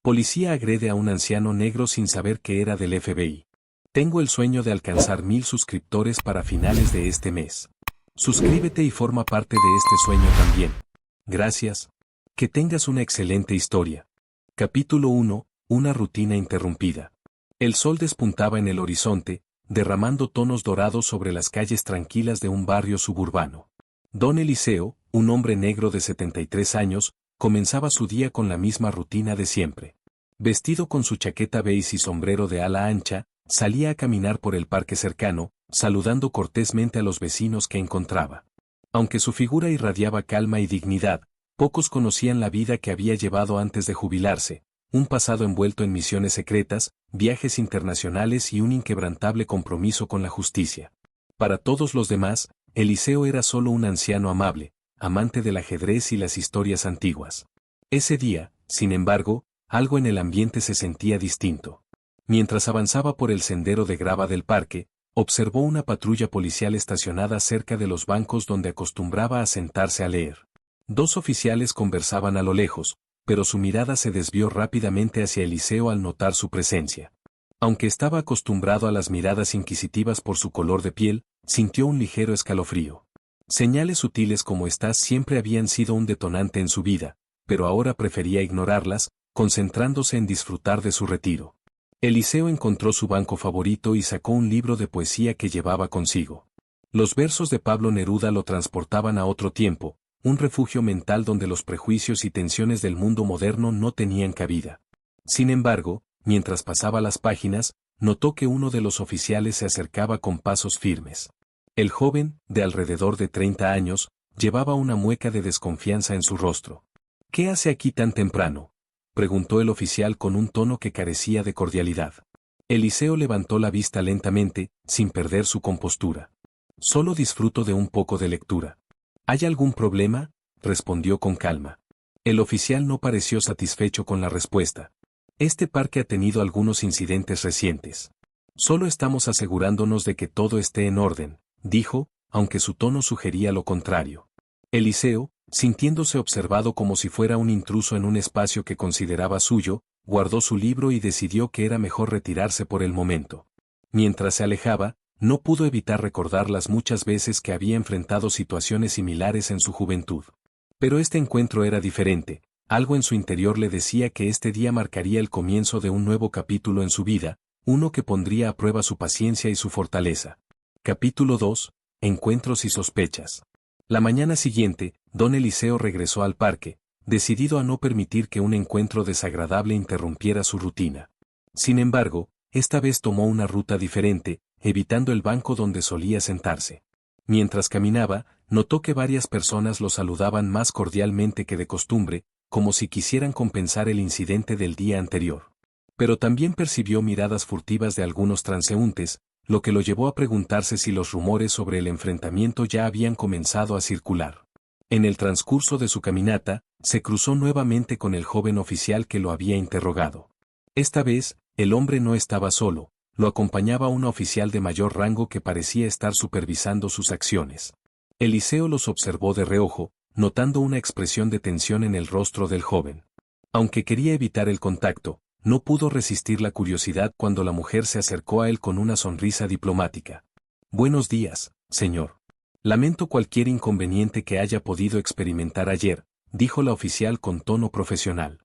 Policía agrede a un anciano negro sin saber que era del FBI. Tengo el sueño de alcanzar 1000 suscriptores para finales de este mes. Suscríbete y forma parte de este sueño también. Gracias. Que tengas una excelente historia. Capítulo 1. Una rutina interrumpida. El sol despuntaba en el horizonte, derramando tonos dorados sobre las calles tranquilas de un barrio suburbano. Don Eliseo, un hombre negro de 73 años, comenzaba su día con la misma rutina de siempre. Vestido con su chaqueta beige y sombrero de ala ancha, salía a caminar por el parque cercano, saludando cortésmente a los vecinos que encontraba. Aunque su figura irradiaba calma y dignidad, pocos conocían la vida que había llevado antes de jubilarse, un pasado envuelto en misiones secretas, viajes internacionales y un inquebrantable compromiso con la justicia. Para todos los demás, Eliseo era solo un anciano amable, amante del ajedrez y las historias antiguas. Ese día, sin embargo, algo en el ambiente se sentía distinto. Mientras avanzaba por el sendero de grava del parque, observó una patrulla policial estacionada cerca de los bancos donde acostumbraba a sentarse a leer. Dos oficiales conversaban a lo lejos, pero su mirada se desvió rápidamente hacia Eliseo al notar su presencia. Aunque estaba acostumbrado a las miradas inquisitivas por su color de piel, sintió un ligero escalofrío. Señales sutiles como estas siempre habían sido un detonante en su vida, pero ahora prefería ignorarlas, concentrándose en disfrutar de su retiro. Eliseo encontró su banco favorito y sacó un libro de poesía que llevaba consigo. Los versos de Pablo Neruda lo transportaban a otro tiempo, un refugio mental donde los prejuicios y tensiones del mundo moderno no tenían cabida. Sin embargo, mientras pasaba las páginas, notó que uno de los oficiales se acercaba con pasos firmes. El joven, de alrededor de 30 años, llevaba una mueca de desconfianza en su rostro. «¿Qué hace aquí tan temprano?», preguntó el oficial con un tono que carecía de cordialidad. Eliseo levantó la vista lentamente, sin perder su compostura. «Solo disfruto de un poco de lectura». «¿Hay algún problema?», respondió con calma. El oficial no pareció satisfecho con la respuesta. «Este parque ha tenido algunos incidentes recientes. Solo estamos asegurándonos de que todo esté en orden», dijo, aunque su tono sugería lo contrario. Eliseo, sintiéndose observado como si fuera un intruso en un espacio que consideraba suyo, guardó su libro y decidió que era mejor retirarse por el momento. Mientras se alejaba, no pudo evitar recordar las muchas veces que había enfrentado situaciones similares en su juventud. Pero este encuentro era diferente, algo en su interior le decía que este día marcaría el comienzo de un nuevo capítulo en su vida, uno que pondría a prueba su paciencia y su fortaleza. Capítulo 2. Encuentros y sospechas. La mañana siguiente, don Eliseo regresó al parque, decidido a no permitir que un encuentro desagradable interrumpiera su rutina. Sin embargo, esta vez tomó una ruta diferente, evitando el banco donde solía sentarse. Mientras caminaba, notó que varias personas lo saludaban más cordialmente que de costumbre, como si quisieran compensar el incidente del día anterior. Pero también percibió miradas furtivas de algunos transeúntes, lo que lo llevó a preguntarse si los rumores sobre el enfrentamiento ya habían comenzado a circular. En el transcurso de su caminata, se cruzó nuevamente con el joven oficial que lo había interrogado. Esta vez, el hombre no estaba solo, lo acompañaba una oficial de mayor rango que parecía estar supervisando sus acciones. Eliseo los observó de reojo, notando una expresión de tensión en el rostro del joven. Aunque quería evitar el contacto, no pudo resistir la curiosidad cuando la mujer se acercó a él con una sonrisa diplomática. «Buenos días, señor. Lamento cualquier inconveniente que haya podido experimentar ayer», dijo la oficial con tono profesional.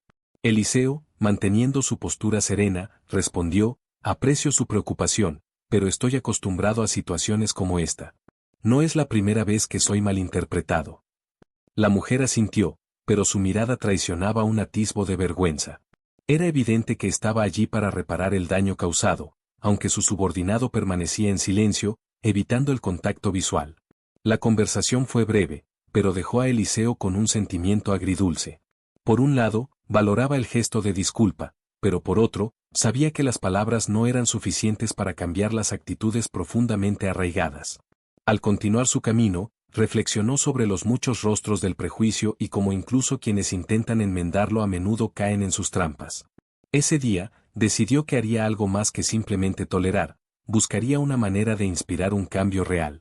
Eliseo, manteniendo su postura serena, respondió: «Aprecio su preocupación, pero estoy acostumbrado a situaciones como esta. No es la primera vez que soy malinterpretado». La mujer asintió, pero su mirada traicionaba un atisbo de vergüenza. Era evidente que estaba allí para reparar el daño causado, aunque su subordinado permanecía en silencio, evitando el contacto visual. La conversación fue breve, pero dejó a Eliseo con un sentimiento agridulce. Por un lado, valoraba el gesto de disculpa, pero por otro, sabía que las palabras no eran suficientes para cambiar las actitudes profundamente arraigadas. Al continuar su camino, reflexionó sobre los muchos rostros del prejuicio y cómo incluso quienes intentan enmendarlo a menudo caen en sus trampas. Ese día, decidió que haría algo más que simplemente tolerar, buscaría una manera de inspirar un cambio real.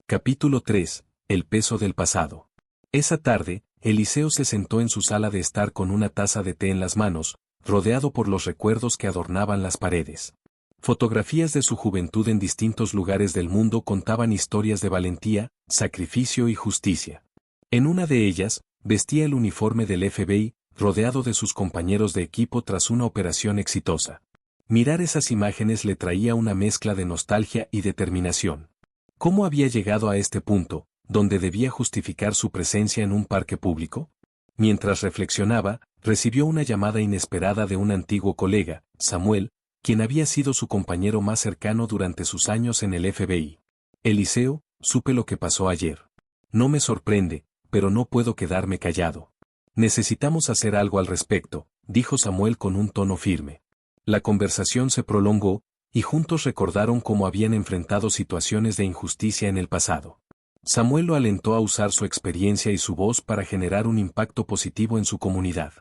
Capítulo 3. El peso del pasado. Esa tarde, Eliseo se sentó en su sala de estar con una taza de té en las manos, rodeado por los recuerdos que adornaban las paredes. Fotografías de su juventud en distintos lugares del mundo contaban historias de valentía, sacrificio y justicia. En una de ellas, vestía el uniforme del FBI, rodeado de sus compañeros de equipo tras una operación exitosa. Mirar esas imágenes le traía una mezcla de nostalgia y determinación. ¿Cómo había llegado a este punto, donde debía justificar su presencia en un parque público? Mientras reflexionaba, recibió una llamada inesperada de un antiguo colega, Samuel, quien había sido su compañero más cercano durante sus años en el FBI. Eliseo, supe lo que pasó ayer. No me sorprende, pero no puedo quedarme callado. Necesitamos hacer algo al respecto, dijo Samuel con un tono firme. La conversación se prolongó, y juntos recordaron cómo habían enfrentado situaciones de injusticia en el pasado. Samuel lo alentó a usar su experiencia y su voz para generar un impacto positivo en su comunidad.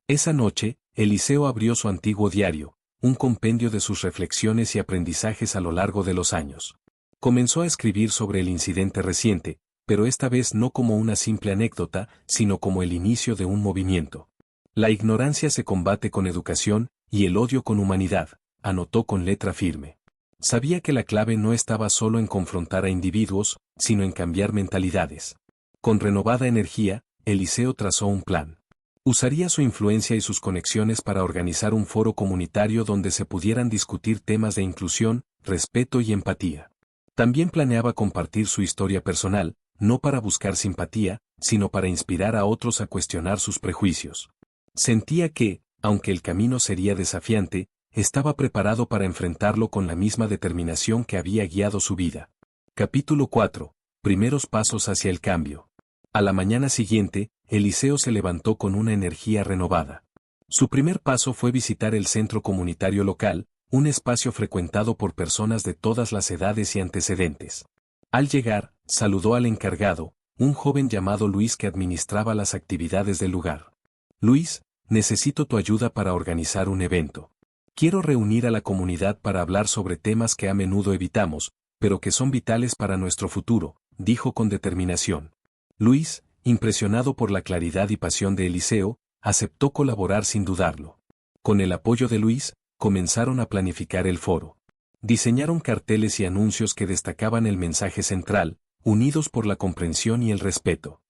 Esa noche, Eliseo abrió su antiguo diario, un compendio de sus reflexiones y aprendizajes a lo largo de los años. Comenzó a escribir sobre el incidente reciente, pero esta vez no como una simple anécdota, sino como el inicio de un movimiento. La ignorancia se combate con educación, y el odio con humanidad, anotó con letra firme. Sabía que la clave no estaba solo en confrontar a individuos, sino en cambiar mentalidades. Con renovada energía, Eliseo trazó un plan. Usaría su influencia y sus conexiones para organizar un foro comunitario donde se pudieran discutir temas de inclusión, respeto y empatía. También planeaba compartir su historia personal, no para buscar simpatía, sino para inspirar a otros a cuestionar sus prejuicios. Sentía que, aunque el camino sería desafiante, estaba preparado para enfrentarlo con la misma determinación que había guiado su vida. Capítulo 4. Primeros pasos hacia el cambio. A la mañana siguiente, Eliseo se levantó con una energía renovada. Su primer paso fue visitar el centro comunitario local, un espacio frecuentado por personas de todas las edades y antecedentes. Al llegar, saludó al encargado, un joven llamado Luis que administraba las actividades del lugar. Luis, necesito tu ayuda para organizar un evento. Quiero reunir a la comunidad para hablar sobre temas que a menudo evitamos, pero que son vitales para nuestro futuro, dijo con determinación. Luis, impresionado por la claridad y pasión de Eliseo, aceptó colaborar sin dudarlo. Con el apoyo de Luis, comenzaron a planificar el foro. Diseñaron carteles y anuncios que destacaban el mensaje central, unidos por la comprensión y el respeto.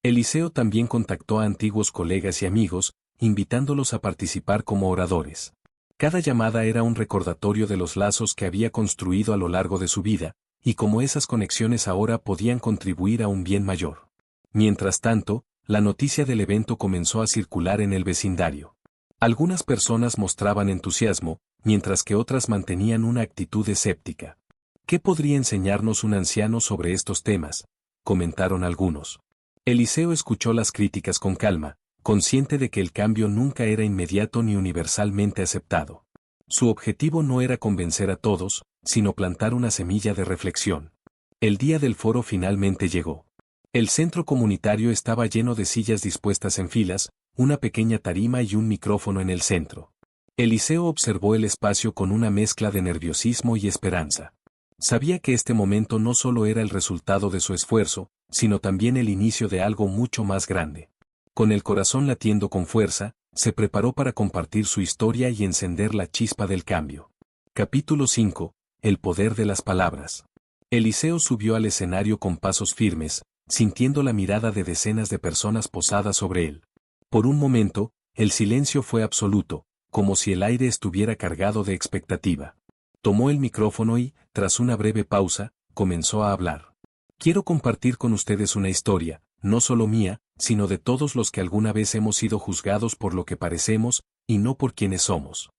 Eliseo también contactó a antiguos colegas y amigos, invitándolos a participar como oradores. Cada llamada era un recordatorio de los lazos que había construido a lo largo de su vida, y cómo esas conexiones ahora podían contribuir a un bien mayor. Mientras tanto, la noticia del evento comenzó a circular en el vecindario. Algunas personas mostraban entusiasmo, mientras que otras mantenían una actitud escéptica. ¿Qué podría enseñarnos un anciano sobre estos temas?, comentaron algunos. Eliseo escuchó las críticas con calma, consciente de que el cambio nunca era inmediato ni universalmente aceptado. Su objetivo no era convencer a todos, sino plantar una semilla de reflexión. El día del foro finalmente llegó. El centro comunitario estaba lleno de sillas dispuestas en filas, una pequeña tarima y un micrófono en el centro. Eliseo observó el espacio con una mezcla de nerviosismo y esperanza. Sabía que este momento no solo era el resultado de su esfuerzo, sino también el inicio de algo mucho más grande. Con el corazón latiendo con fuerza, se preparó para compartir su historia y encender la chispa del cambio. Capítulo 5. El poder de las palabras. Eliseo subió al escenario con pasos firmes, sintiendo la mirada de decenas de personas posadas sobre él. Por un momento, el silencio fue absoluto, como si el aire estuviera cargado de expectativa. Tomó el micrófono y, tras una breve pausa, comenzó a hablar. Quiero compartir con ustedes una historia, no solo mía, sino de todos los que alguna vez hemos sido juzgados por lo que parecemos, y no por quienes somos.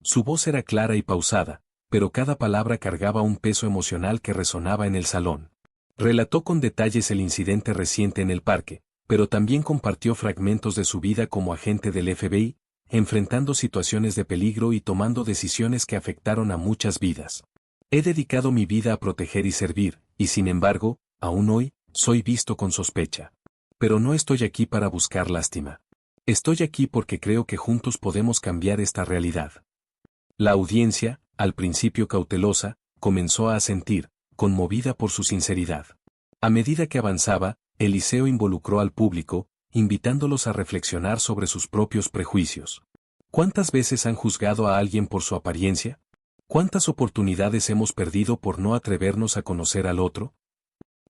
Su voz era clara y pausada, pero cada palabra cargaba un peso emocional que resonaba en el salón. Relató con detalles el incidente reciente en el parque, pero también compartió fragmentos de su vida como agente del FBI, enfrentando situaciones de peligro y tomando decisiones que afectaron a muchas vidas. He dedicado mi vida a proteger y servir, y sin embargo, aún hoy, soy visto con sospecha. Pero no estoy aquí para buscar lástima. Estoy aquí porque creo que juntos podemos cambiar esta realidad. La audiencia, al principio cautelosa, comenzó a asentir, conmovida por su sinceridad. A medida que avanzaba, Eliseo involucró al público, invitándolos a reflexionar sobre sus propios prejuicios. ¿Cuántas veces han juzgado a alguien por su apariencia? ¿Cuántas oportunidades hemos perdido por no atrevernos a conocer al otro?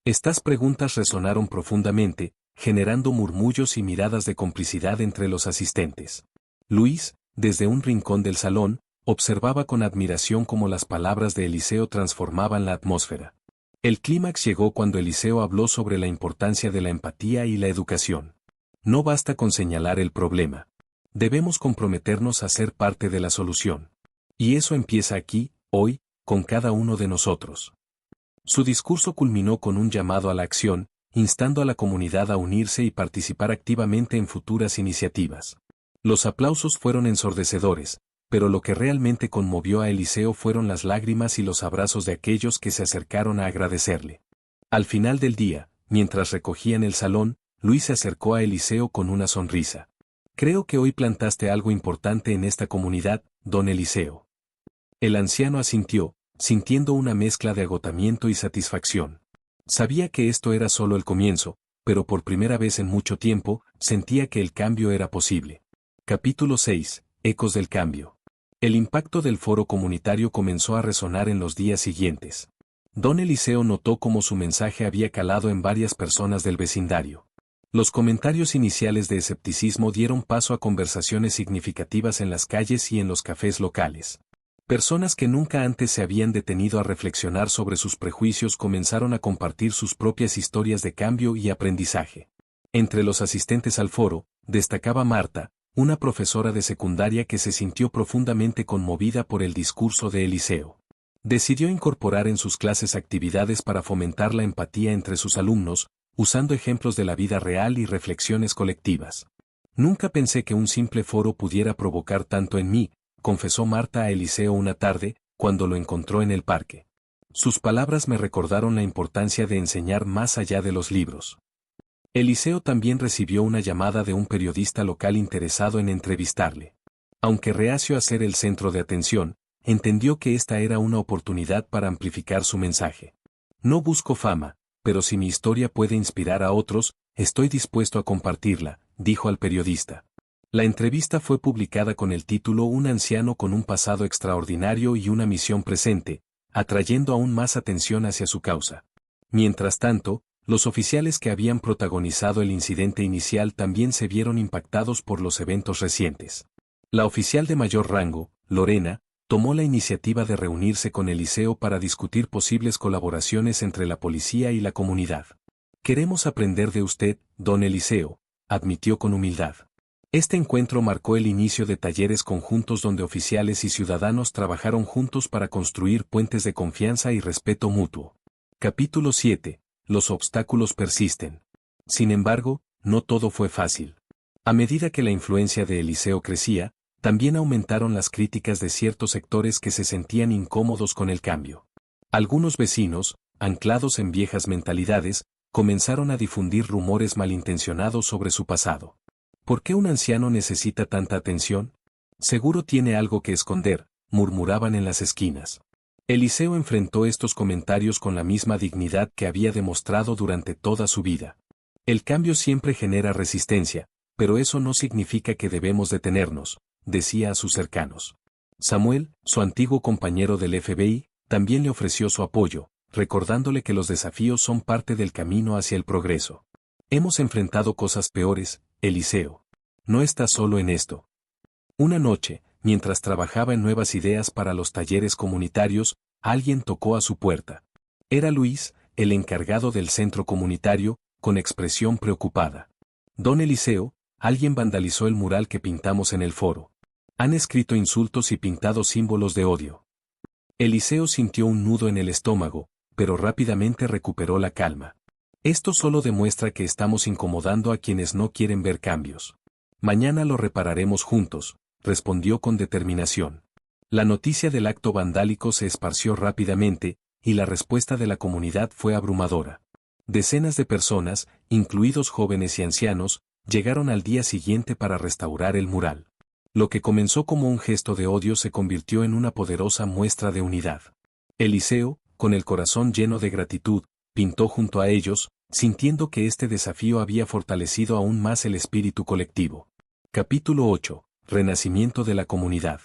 Estas preguntas resonaron profundamente, generando murmullos y miradas de complicidad entre los asistentes. Luis, desde un rincón del salón, observaba con admiración cómo las palabras de Eliseo transformaban la atmósfera. El clímax llegó cuando Eliseo habló sobre la importancia de la empatía y la educación. No basta con señalar el problema. Debemos comprometernos a ser parte de la solución. Y eso empieza aquí, hoy, con cada uno de nosotros. Su discurso culminó con un llamado a la acción, instando a la comunidad a unirse y participar activamente en futuras iniciativas. Los aplausos fueron ensordecedores, pero lo que realmente conmovió a Eliseo fueron las lágrimas y los abrazos de aquellos que se acercaron a agradecerle. Al final del día, mientras recogían el salón, Luis se acercó a Eliseo con una sonrisa. Creo que hoy plantaste algo importante en esta comunidad, don Eliseo. El anciano asintió, sintiendo una mezcla de agotamiento y satisfacción. Sabía que esto era solo el comienzo, pero por primera vez en mucho tiempo, sentía que el cambio era posible. Capítulo 6. Ecos del cambio. El impacto del foro comunitario comenzó a resonar en los días siguientes. Don Eliseo notó cómo su mensaje había calado en varias personas del vecindario. Los comentarios iniciales de escepticismo dieron paso a conversaciones significativas en las calles y en los cafés locales. Personas que nunca antes se habían detenido a reflexionar sobre sus prejuicios comenzaron a compartir sus propias historias de cambio y aprendizaje. Entre los asistentes al foro, destacaba Marta, una profesora de secundaria que se sintió profundamente conmovida por el discurso de Eliseo. Decidió incorporar en sus clases actividades para fomentar la empatía entre sus alumnos, usando ejemplos de la vida real y reflexiones colectivas. Nunca pensé que un simple foro pudiera provocar tanto en mí, confesó Marta a Eliseo una tarde, cuando lo encontró en el parque. Sus palabras me recordaron la importancia de enseñar más allá de los libros. Eliseo también recibió una llamada de un periodista local interesado en entrevistarle. Aunque reacio a ser el centro de atención, entendió que esta era una oportunidad para amplificar su mensaje. No busco fama, pero si mi historia puede inspirar a otros, estoy dispuesto a compartirla, dijo al periodista. La entrevista fue publicada con el título Un anciano con un pasado extraordinario y una misión presente, atrayendo aún más atención hacia su causa. Mientras tanto, los oficiales que habían protagonizado el incidente inicial también se vieron impactados por los eventos recientes. La oficial de mayor rango, Lorena, tomó la iniciativa de reunirse con Eliseo para discutir posibles colaboraciones entre la policía y la comunidad. Queremos aprender de usted, don Eliseo, admitió con humildad. Este encuentro marcó el inicio de talleres conjuntos donde oficiales y ciudadanos trabajaron juntos para construir puentes de confianza y respeto mutuo. Capítulo 7. Los obstáculos persisten. Sin embargo, no todo fue fácil. A medida que la influencia de Eliseo crecía, también aumentaron las críticas de ciertos sectores que se sentían incómodos con el cambio. Algunos vecinos, anclados en viejas mentalidades, comenzaron a difundir rumores malintencionados sobre su pasado. ¿Por qué un anciano necesita tanta atención? Seguro tiene algo que esconder, murmuraban en las esquinas. Eliseo enfrentó estos comentarios con la misma dignidad que había demostrado durante toda su vida. El cambio siempre genera resistencia, pero eso no significa que debemos detenernos, decía a sus cercanos. Samuel, su antiguo compañero del FBI, también le ofreció su apoyo, recordándole que los desafíos son parte del camino hacia el progreso. Hemos enfrentado cosas peores, Eliseo. No estás solo en esto. Una noche, mientras trabajaba en nuevas ideas para los talleres comunitarios, alguien tocó a su puerta. Era Luis, el encargado del centro comunitario, con expresión preocupada. Don Eliseo, alguien vandalizó el mural que pintamos en el foro. Han escrito insultos y pintado símbolos de odio. Eliseo sintió un nudo en el estómago, pero rápidamente recuperó la calma. Esto solo demuestra que estamos incomodando a quienes no quieren ver cambios. Mañana lo repararemos juntos, respondió con determinación. La noticia del acto vandálico se esparció rápidamente, y la respuesta de la comunidad fue abrumadora. Decenas de personas, incluidos jóvenes y ancianos, llegaron al día siguiente para restaurar el mural. Lo que comenzó como un gesto de odio se convirtió en una poderosa muestra de unidad. Eliseo, con el corazón lleno de gratitud, pintó junto a ellos, sintiendo que este desafío había fortalecido aún más el espíritu colectivo. Capítulo 8. renacimiento de la comunidad.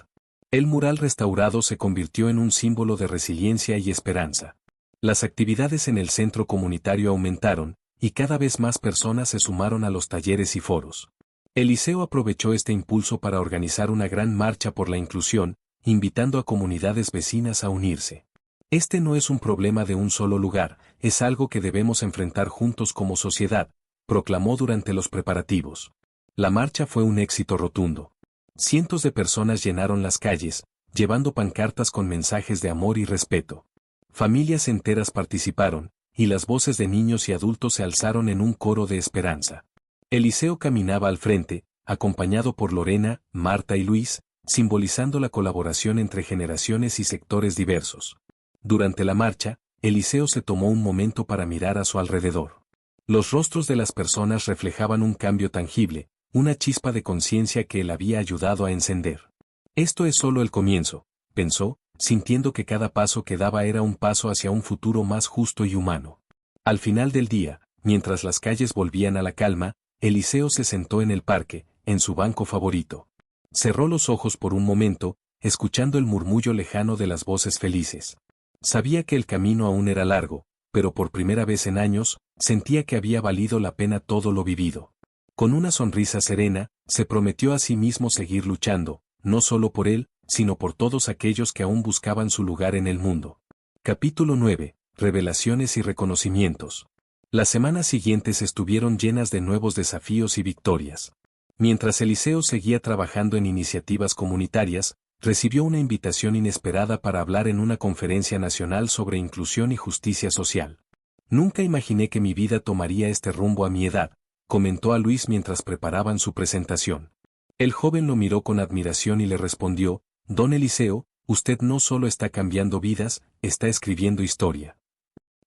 El mural restaurado se convirtió en un símbolo de resiliencia y esperanza. Las actividades en el centro comunitario aumentaron, y cada vez más personas se sumaron a los talleres y foros. El liceo aprovechó este impulso para organizar una gran marcha por la inclusión, invitando a comunidades vecinas a unirse. Este no es un problema de un solo lugar, es algo que debemos enfrentar juntos como sociedad, proclamó durante los preparativos. La marcha fue un éxito rotundo. Cientos de personas llenaron las calles, llevando pancartas con mensajes de amor y respeto. Familias enteras participaron, y las voces de niños y adultos se alzaron en un coro de esperanza. El liceo caminaba al frente, acompañado por Lorena, Marta y Luis, simbolizando la colaboración entre generaciones y sectores diversos. Durante la marcha, el liceo se tomó un momento para mirar a su alrededor. Los rostros de las personas reflejaban un cambio tangible, una chispa de conciencia que él había ayudado a encender. Esto es solo el comienzo, pensó, sintiendo que cada paso que daba era un paso hacia un futuro más justo y humano. Al final del día, mientras las calles volvían a la calma, Eliseo se sentó en el parque, en su banco favorito. Cerró los ojos por un momento, escuchando el murmullo lejano de las voces felices. Sabía que el camino aún era largo, pero por primera vez en años, sentía que había valido la pena todo lo vivido. Con una sonrisa serena, se prometió a sí mismo seguir luchando, no solo por él, sino por todos aquellos que aún buscaban su lugar en el mundo. Capítulo 9. Revelaciones y reconocimientos. Las semanas siguientes estuvieron llenas de nuevos desafíos y victorias. Mientras Eliseo seguía trabajando en iniciativas comunitarias, recibió una invitación inesperada para hablar en una conferencia nacional sobre inclusión y justicia social. Nunca imaginé que mi vida tomaría este rumbo a mi edad, comentó a Luis mientras preparaban su presentación. El joven lo miró con admiración y le respondió: Don Eliseo, usted no solo está cambiando vidas, está escribiendo historia.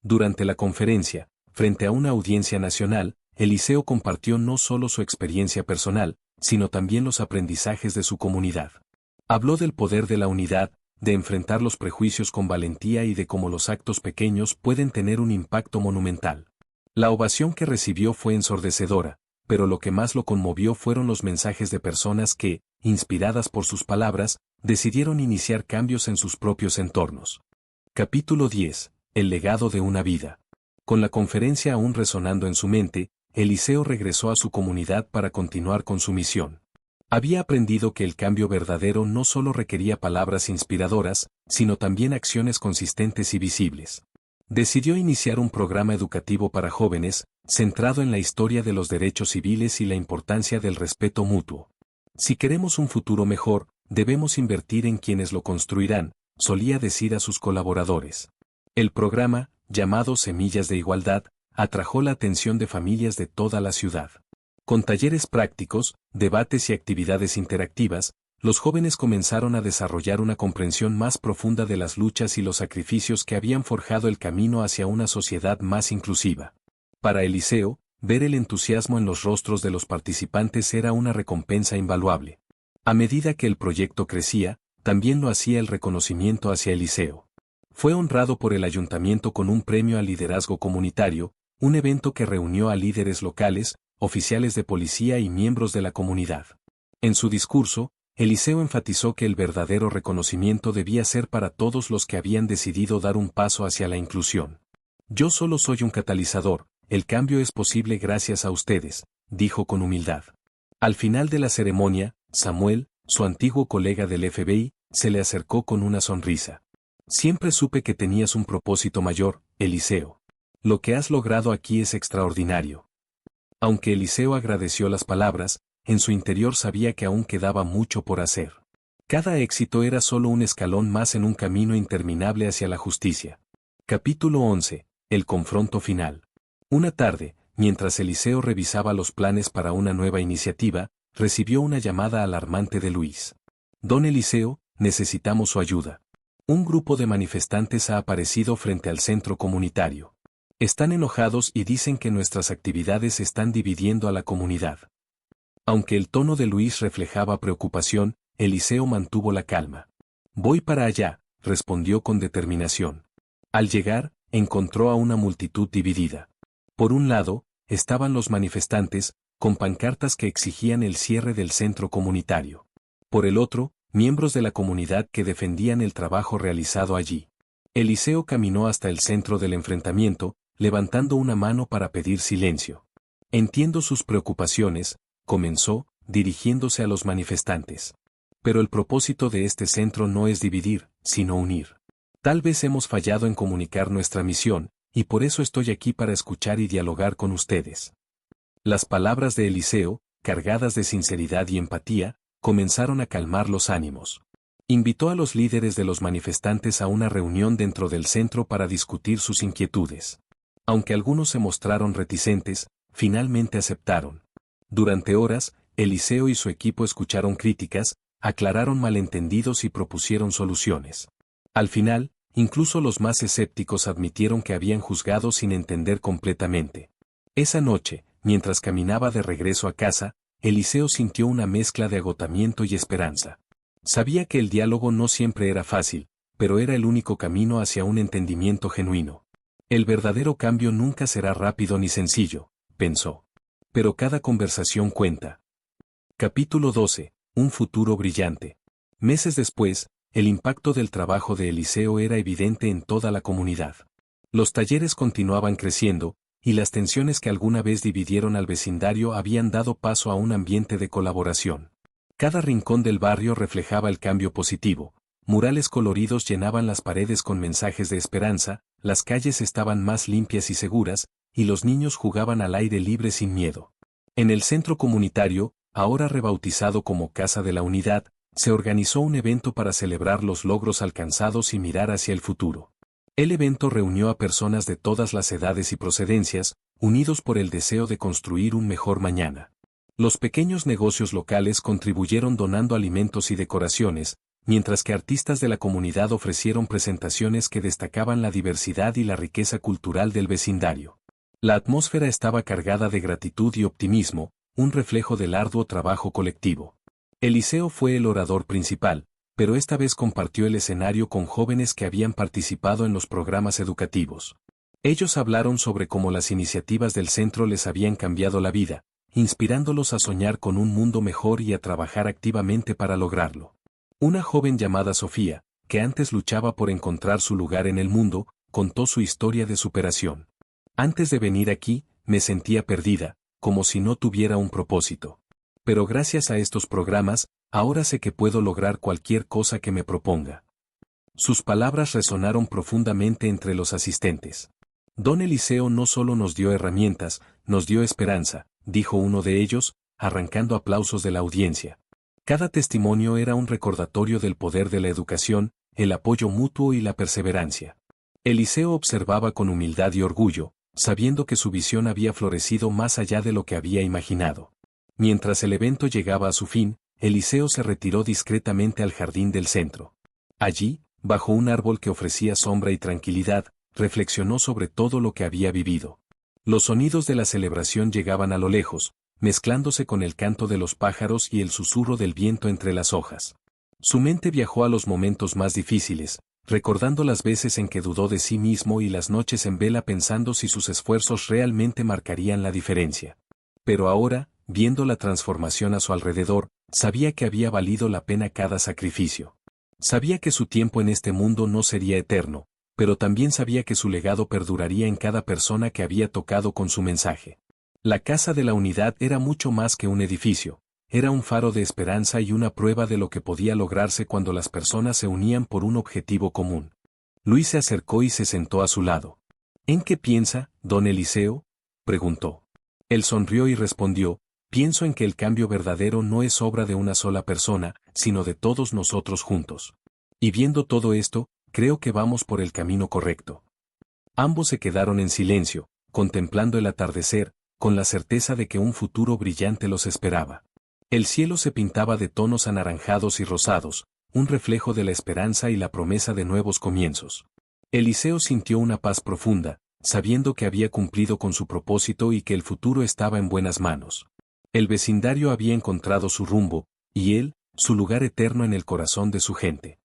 Durante la conferencia, frente a una audiencia nacional, Eliseo compartió no solo su experiencia personal, sino también los aprendizajes de su comunidad. Habló del poder de la unidad, de enfrentar los prejuicios con valentía y de cómo los actos pequeños pueden tener un impacto monumental. La ovación que recibió fue ensordecedora, pero lo que más lo conmovió fueron los mensajes de personas que, inspiradas por sus palabras, decidieron iniciar cambios en sus propios entornos. Capítulo 10. El legado de una vida. Con la conferencia aún resonando en su mente, Eliseo regresó a su comunidad para continuar con su misión. Había aprendido que el cambio verdadero no solo requería palabras inspiradoras, sino también acciones consistentes y visibles. Decidió iniciar un programa educativo para jóvenes, centrado en la historia de los derechos civiles y la importancia del respeto mutuo. Si queremos un futuro mejor, debemos invertir en quienes lo construirán, solía decir a sus colaboradores. El programa, llamado Semillas de Igualdad, atrajo la atención de familias de toda la ciudad. Con talleres prácticos, debates y actividades interactivas, los jóvenes comenzaron a desarrollar una comprensión más profunda de las luchas y los sacrificios que habían forjado el camino hacia una sociedad más inclusiva. Para Eliseo, ver el entusiasmo en los rostros de los participantes era una recompensa invaluable. A medida que el proyecto crecía, también lo hacía el reconocimiento hacia Eliseo. Fue honrado por el ayuntamiento con un premio al liderazgo comunitario, un evento que reunió a líderes locales, oficiales de policía y miembros de la comunidad. En su discurso, Eliseo enfatizó que el verdadero reconocimiento debía ser para todos los que habían decidido dar un paso hacia la inclusión. Yo solo soy un catalizador, el cambio es posible gracias a ustedes, dijo con humildad. Al final de la ceremonia, Samuel, su antiguo colega del FBI, se le acercó con una sonrisa. Siempre supe que tenías un propósito mayor, Eliseo. Lo que has logrado aquí es extraordinario. Aunque Eliseo agradeció las palabras, en su interior sabía que aún quedaba mucho por hacer. Cada éxito era solo un escalón más en un camino interminable hacia la justicia. Capítulo 11. El confronto final. Una tarde, mientras Eliseo revisaba los planes para una nueva iniciativa, recibió una llamada alarmante de Luis. Don Eliseo, necesitamos su ayuda. Un grupo de manifestantes ha aparecido frente al centro comunitario. Están enojados y dicen que nuestras actividades están dividiendo a la comunidad. Aunque el tono de Luis reflejaba preocupación, Eliseo mantuvo la calma. Voy para allá, respondió con determinación. Al llegar, encontró a una multitud dividida. Por un lado, estaban los manifestantes, con pancartas que exigían el cierre del centro comunitario. Por el otro, miembros de la comunidad que defendían el trabajo realizado allí. Eliseo caminó hasta el centro del enfrentamiento, levantando una mano para pedir silencio. Entiendo sus preocupaciones, comenzó, dirigiéndose a los manifestantes. Pero el propósito de este centro no es dividir, sino unir. Tal vez hemos fallado en comunicar nuestra misión, y por eso estoy aquí para escuchar y dialogar con ustedes. Las palabras de Eliseo, cargadas de sinceridad y empatía, comenzaron a calmar los ánimos. Invitó a los líderes de los manifestantes a una reunión dentro del centro para discutir sus inquietudes. Aunque algunos se mostraron reticentes, finalmente aceptaron. Durante horas, Eliseo y su equipo escucharon críticas, aclararon malentendidos y propusieron soluciones. Al final, incluso los más escépticos admitieron que habían juzgado sin entender completamente. Esa noche, mientras caminaba de regreso a casa, Eliseo sintió una mezcla de agotamiento y esperanza. Sabía que el diálogo no siempre era fácil, pero era el único camino hacia un entendimiento genuino. El verdadero cambio nunca será rápido ni sencillo, pensó. Pero cada conversación cuenta. Capítulo 12. Un futuro brillante. Meses después, el impacto del trabajo de Eliseo era evidente en toda la comunidad. Los talleres continuaban creciendo, y las tensiones que alguna vez dividieron al vecindario habían dado paso a un ambiente de colaboración. Cada rincón del barrio reflejaba el cambio positivo. Murales coloridos llenaban las paredes con mensajes de esperanza, las calles estaban más limpias y seguras, y los niños jugaban al aire libre sin miedo. En el centro comunitario, ahora rebautizado como Casa de la Unidad, se organizó un evento para celebrar los logros alcanzados y mirar hacia el futuro. El evento reunió a personas de todas las edades y procedencias, unidos por el deseo de construir un mejor mañana. Los pequeños negocios locales contribuyeron donando alimentos y decoraciones, mientras que artistas de la comunidad ofrecieron presentaciones que destacaban la diversidad y la riqueza cultural del vecindario. La atmósfera estaba cargada de gratitud y optimismo, un reflejo del arduo trabajo colectivo. Eliseo fue el orador principal, pero esta vez compartió el escenario con jóvenes que habían participado en los programas educativos. Ellos hablaron sobre cómo las iniciativas del centro les habían cambiado la vida, inspirándolos a soñar con un mundo mejor y a trabajar activamente para lograrlo. Una joven llamada Sofía, que antes luchaba por encontrar su lugar en el mundo, contó su historia de superación. Antes de venir aquí, me sentía perdida, como si no tuviera un propósito. Pero gracias a estos programas, ahora sé que puedo lograr cualquier cosa que me proponga. Sus palabras resonaron profundamente entre los asistentes. Don Eliseo no solo nos dio herramientas, nos dio esperanza, dijo uno de ellos, arrancando aplausos de la audiencia. Cada testimonio era un recordatorio del poder de la educación, el apoyo mutuo y la perseverancia. Eliseo observaba con humildad y orgullo, sabiendo que su visión había florecido más allá de lo que había imaginado. Mientras el evento llegaba a su fin, Eliseo se retiró discretamente al jardín del centro. Allí, bajo un árbol que ofrecía sombra y tranquilidad, reflexionó sobre todo lo que había vivido. Los sonidos de la celebración llegaban a lo lejos, mezclándose con el canto de los pájaros y el susurro del viento entre las hojas. Su mente viajó a los momentos más difíciles, recordando las veces en que dudó de sí mismo y las noches en vela pensando si sus esfuerzos realmente marcarían la diferencia. Pero ahora, viendo la transformación a su alrededor, sabía que había valido la pena cada sacrificio. Sabía que su tiempo en este mundo no sería eterno, pero también sabía que su legado perduraría en cada persona que había tocado con su mensaje. La Casa de la Unidad era mucho más que un edificio, era un faro de esperanza y una prueba de lo que podía lograrse cuando las personas se unían por un objetivo común. Luis se acercó y se sentó a su lado. ¿En qué piensa, don Eliseo?, preguntó. Él sonrió y respondió, pienso en que el cambio verdadero no es obra de una sola persona, sino de todos nosotros juntos. Y viendo todo esto, creo que vamos por el camino correcto. Ambos se quedaron en silencio, contemplando el atardecer, con la certeza de que un futuro brillante los esperaba. El cielo se pintaba de tonos anaranjados y rosados, un reflejo de la esperanza y la promesa de nuevos comienzos. Eliseo sintió una paz profunda, sabiendo que había cumplido con su propósito y que el futuro estaba en buenas manos. El vecindario había encontrado su rumbo, y él, su lugar eterno en el corazón de su gente.